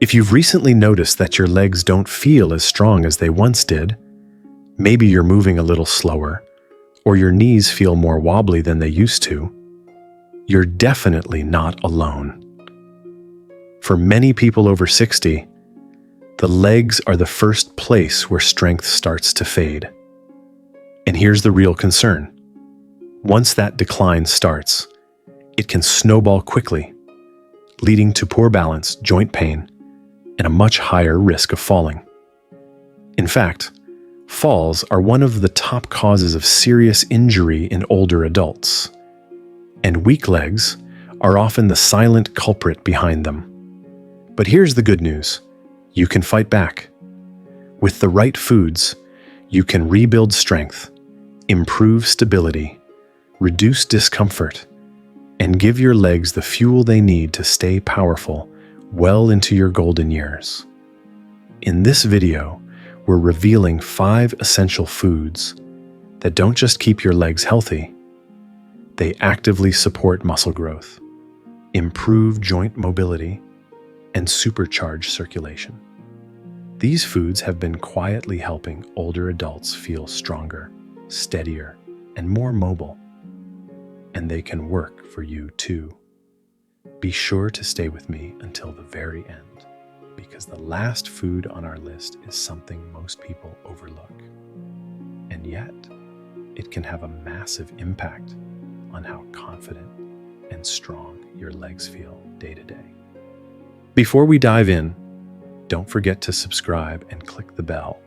If you've recently noticed that your legs don't feel as strong as they once did, maybe you're moving a little slower, or your knees feel more wobbly than they used to, you're definitely not alone. For many people over 60, the legs are the first place where strength starts to fade. And here's the real concern. Once that decline starts, it can snowball quickly, leading to poor balance, joint pain, and a much higher risk of falling. In fact, falls are one of the top causes of serious injury in older adults, and weak legs are often the silent culprit behind them. But here's the good news. You can fight back. With the right foods, you can rebuild strength, improve stability, reduce discomfort, and give your legs the fuel they need to stay powerful well into your golden years. In this video, we're revealing 5 essential foods that don't just keep your legs healthy, they actively support muscle growth, improve joint mobility, and supercharge circulation. These foods have been quietly helping older adults feel stronger, steadier, and more mobile. And they can work for you too. Be sure to stay with me until the very end, because the last food on our list is something most people overlook. And yet, it can have a massive impact on how confident and strong your legs feel day to day. Before we dive in, don't forget to subscribe and click the bell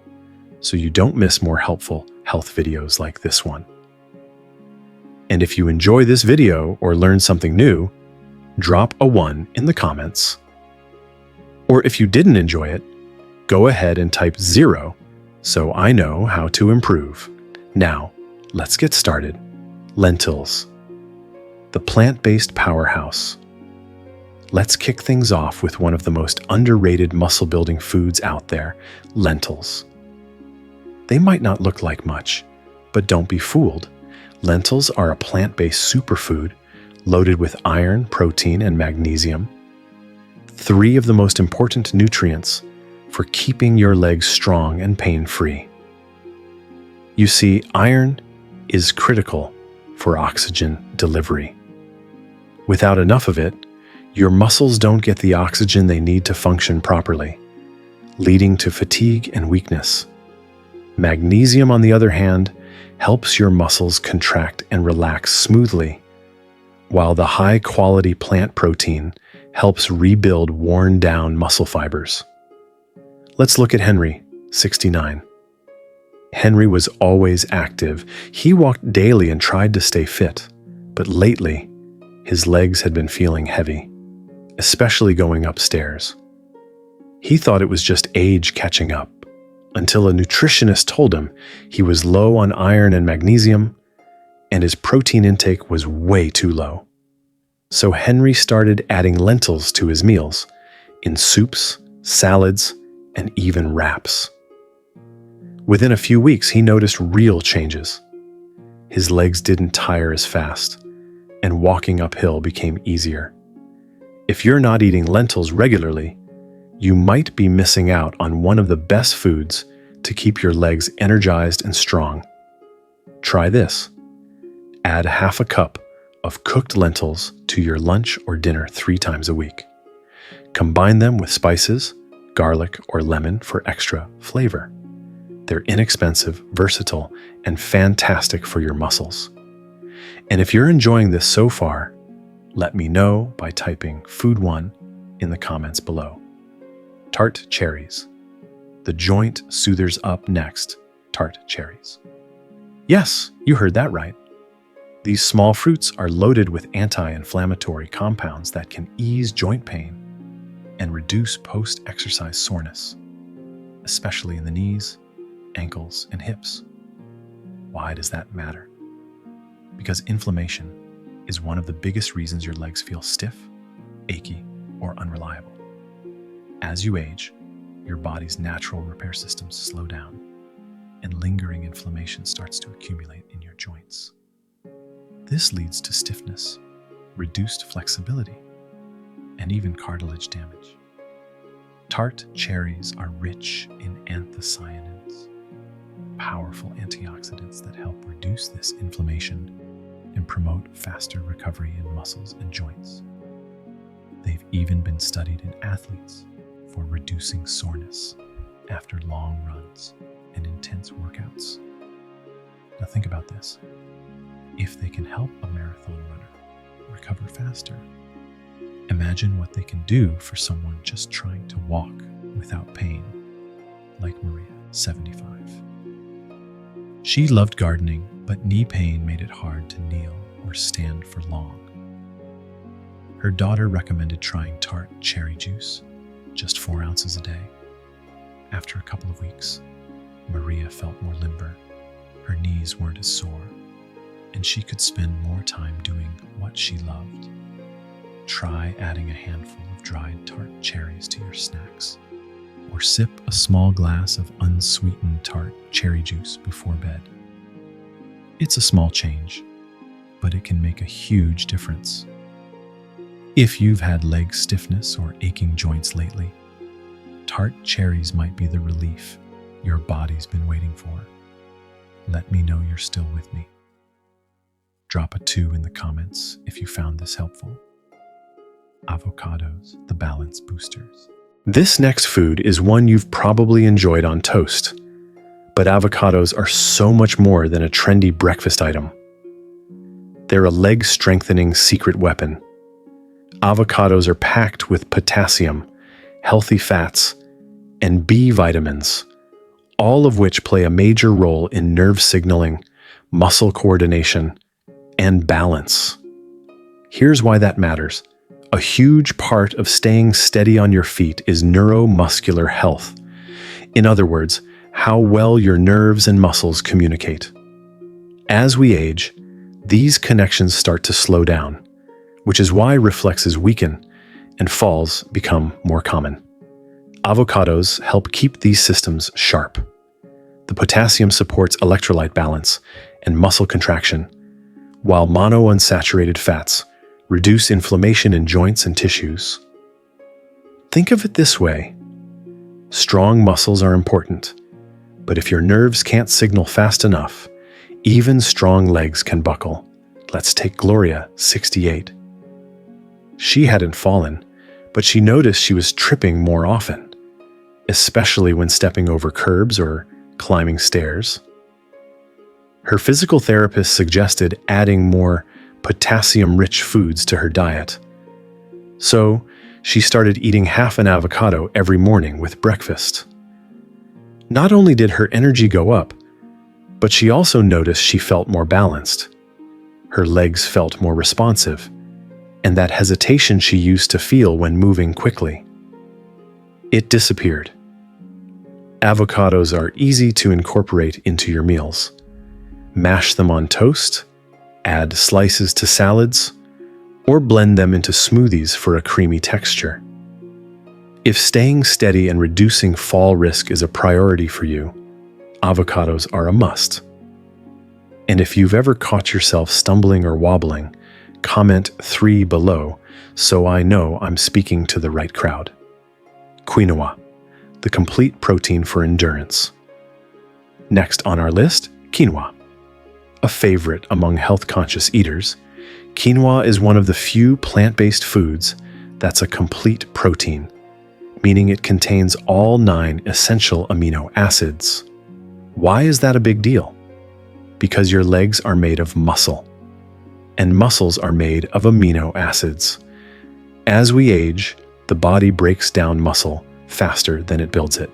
so you don't miss more helpful health videos like this one. And if you enjoy this video or learn something new, drop a 1 in the comments. Or if you didn't enjoy it, go ahead and type 0 so I know how to improve. Now, let's get started. Lentils, the plant-based powerhouse. Let's kick things off with one of the most underrated muscle-building foods out there, lentils. They might not look like much, but don't be fooled. Lentils are a plant-based superfood loaded with iron, protein, and magnesium, 3 of the most important nutrients for keeping your legs strong and pain-free. You see, iron is critical for oxygen delivery. Without enough of it, your muscles don't get the oxygen they need to function properly, leading to fatigue and weakness. Magnesium, on the other hand, helps your muscles contract and relax smoothly, while the high-quality plant protein helps rebuild worn-down muscle fibers. Let's look at Henry, 69. Henry was always active. He walked daily and tried to stay fit, but lately, his legs had been feeling heavy, especially going upstairs. He thought it was just age catching up, until a nutritionist told him he was low on iron and magnesium, and his protein intake was way too low. So Henry started adding lentils to his meals, in soups, salads, and even wraps. Within a few weeks, he noticed real changes. His legs didn't tire as fast, and walking uphill became easier. If you're not eating lentils regularly, you might be missing out on one of the best foods to keep your legs energized and strong. Try this. Add half a cup of cooked lentils to your lunch or dinner 3 times a week. Combine them with spices, garlic, or lemon for extra flavor. They're inexpensive, versatile, and fantastic for your muscles. And if you're enjoying this so far, let me know by typing Food 1 in the comments below. Tart cherries. The joint soothers up next, tart cherries. Yes, you heard that right. These small fruits are loaded with anti-inflammatory compounds that can ease joint pain and reduce post-exercise soreness, especially in the knees, ankles, and hips. Why does that matter? Because inflammation is one of the biggest reasons your legs feel stiff, achy, or unreliable. As you age, your body's natural repair systems slow down, and lingering inflammation starts to accumulate in your joints. This leads to stiffness, reduced flexibility, and even cartilage damage. Tart cherries are rich in anthocyanins, powerful antioxidants that help reduce this inflammation and promote faster recovery in muscles and joints. They've even been studied in athletes for reducing soreness after long runs and intense workouts. Now think about this. If they can help a marathon runner recover faster, imagine what they can do for someone just trying to walk without pain, like Maria, 75. She loved gardening, but knee pain made it hard to kneel or stand for long. Her daughter recommended trying tart cherry juice, just 4 ounces a day. After a couple of weeks, Maria felt more limber, her knees weren't as sore, and she could spend more time doing what she loved. Try adding a handful of dried tart cherries to your snacks, or sip a small glass of unsweetened tart cherry juice before bed. It's a small change, but it can make a huge difference. If you've had leg stiffness or aching joints lately, tart cherries might be the relief your body's been waiting for. Let me know you're still with me. Drop a 2 in the comments if you found this helpful. Avocados, the balance boosters. This next food is one you've probably enjoyed on toast, but avocados are so much more than a trendy breakfast item. They're a leg-strengthening secret weapon. Avocados are packed with potassium, healthy fats, and B vitamins, all of which play a major role in nerve signaling, muscle coordination, and balance. Here's why that matters. A huge part of staying steady on your feet is neuromuscular health. In other words, how well your nerves and muscles communicate. As we age, these connections start to slow down, which is why reflexes weaken and falls become more common. Avocados help keep these systems sharp. The potassium supports electrolyte balance and muscle contraction, while monounsaturated fats reduce inflammation in joints and tissues. Think of it this way. Strong muscles are important, but if your nerves can't signal fast enough, even strong legs can buckle. Let's take Gloria, 68. She hadn't fallen, but she noticed she was tripping more often, especially when stepping over curbs or climbing stairs. Her physical therapist suggested adding more potassium-rich foods to her diet. So, she started eating half an avocado every morning with breakfast. Not only did her energy go up, but she also noticed she felt more balanced. Her legs felt more responsive, and that hesitation she used to feel when moving quickly, it disappeared. Avocados are easy to incorporate into your meals. Mash them on toast, add slices to salads, or blend them into smoothies for a creamy texture. If staying steady and reducing fall risk is a priority for you, avocados are a must. And if you've ever caught yourself stumbling or wobbling, comment 3 below so I know I'm speaking to the right crowd. Quinoa, the complete protein for endurance. Next on our list, quinoa. A favorite among health-conscious eaters, quinoa is one of the few plant-based foods that's a complete protein, meaning it contains all 9 essential amino acids. Why is that a big deal? Because your legs are made of muscle, and muscles are made of amino acids. As we age, the body breaks down muscle faster than it builds it,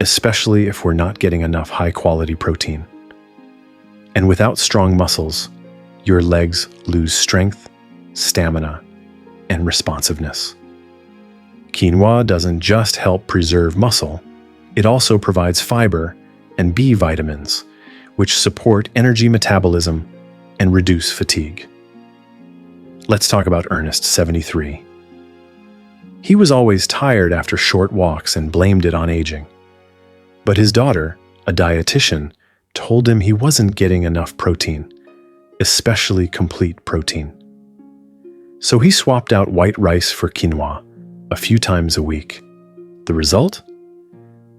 especially if we're not getting enough high-quality protein. And without strong muscles, your legs lose strength, stamina, and responsiveness. Quinoa doesn't just help preserve muscle, it also provides fiber and B vitamins, which support energy metabolism and reduce fatigue. Let's talk about Ernest, 73. He was always tired after short walks and blamed it on aging. But his daughter, a dietitian, told him he wasn't getting enough protein, especially complete protein. So he swapped out white rice for quinoa a few times a week. The result?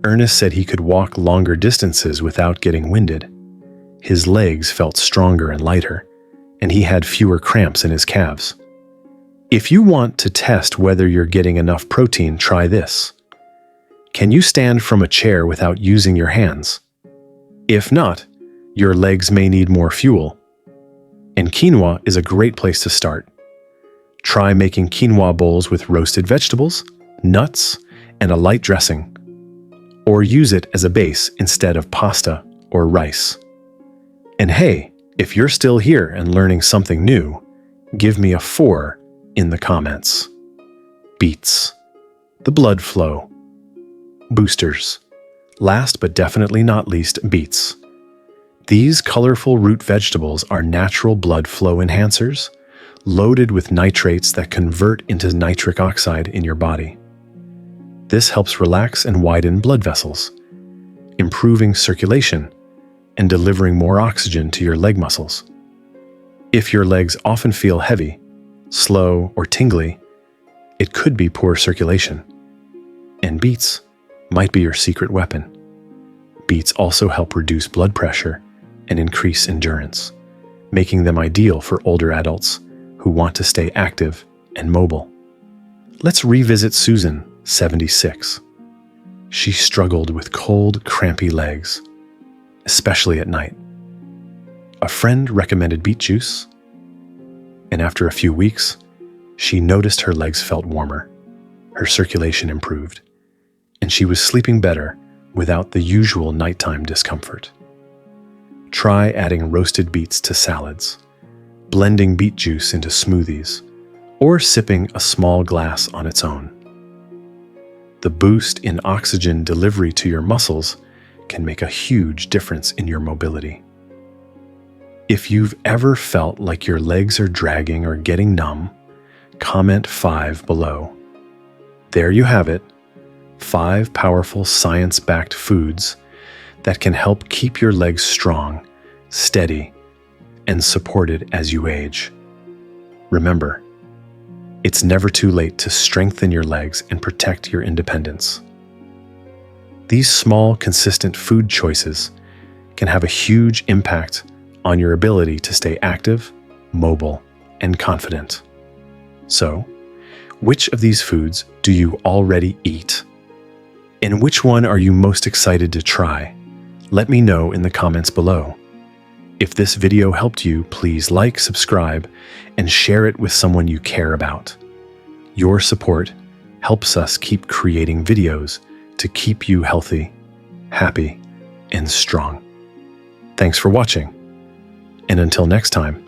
Ernest said he could walk longer distances without getting winded. His legs felt stronger and lighter, and he had fewer cramps in his calves. If you want to test whether you're getting enough protein, try this. Can you stand from a chair without using your hands? If not, your legs may need more fuel. And quinoa is a great place to start. Try making quinoa bowls with roasted vegetables, nuts, and a light dressing. Or use it as a base instead of pasta or rice. And hey, if you're still here and learning something new, give me a 4 in the comments. Beets. The blood flow. Boosters. Last but definitely not least, beets. These colorful root vegetables are natural blood flow enhancers, loaded with nitrates that convert into nitric oxide in your body. This helps relax and widen blood vessels, improving circulation and delivering more oxygen to your leg muscles. If your legs often feel heavy, slow, or tingly, it could be poor circulation. And beets might be your secret weapon. Beets also help reduce blood pressure and increase endurance, making them ideal for older adults who want to stay active and mobile. Let's revisit Susan, 76. She struggled with cold, crampy legs, especially at night. A friend recommended beet juice, and after a few weeks, she noticed her legs felt warmer, her circulation improved, and she was sleeping better without the usual nighttime discomfort. Try adding roasted beets to salads, blending beet juice into smoothies, or sipping a small glass on its own. The boost in oxygen delivery to your muscles can make a huge difference in your mobility. If you've ever felt like your legs are dragging or getting numb, comment 5 below. There you have it, 5 powerful science-backed foods that can help keep your legs strong, steady, and supported as you age. Remember, it's never too late to strengthen your legs and protect your independence. These small, consistent food choices can have a huge impact on your ability to stay active, mobile, and confident. So, which of these foods do you already eat? And which one are you most excited to try? Let me know in the comments below. If this video helped you, please like, subscribe, and share it with someone you care about. Your support helps us keep creating videos to keep you healthy, happy, and strong. Thanks for watching. And until next time,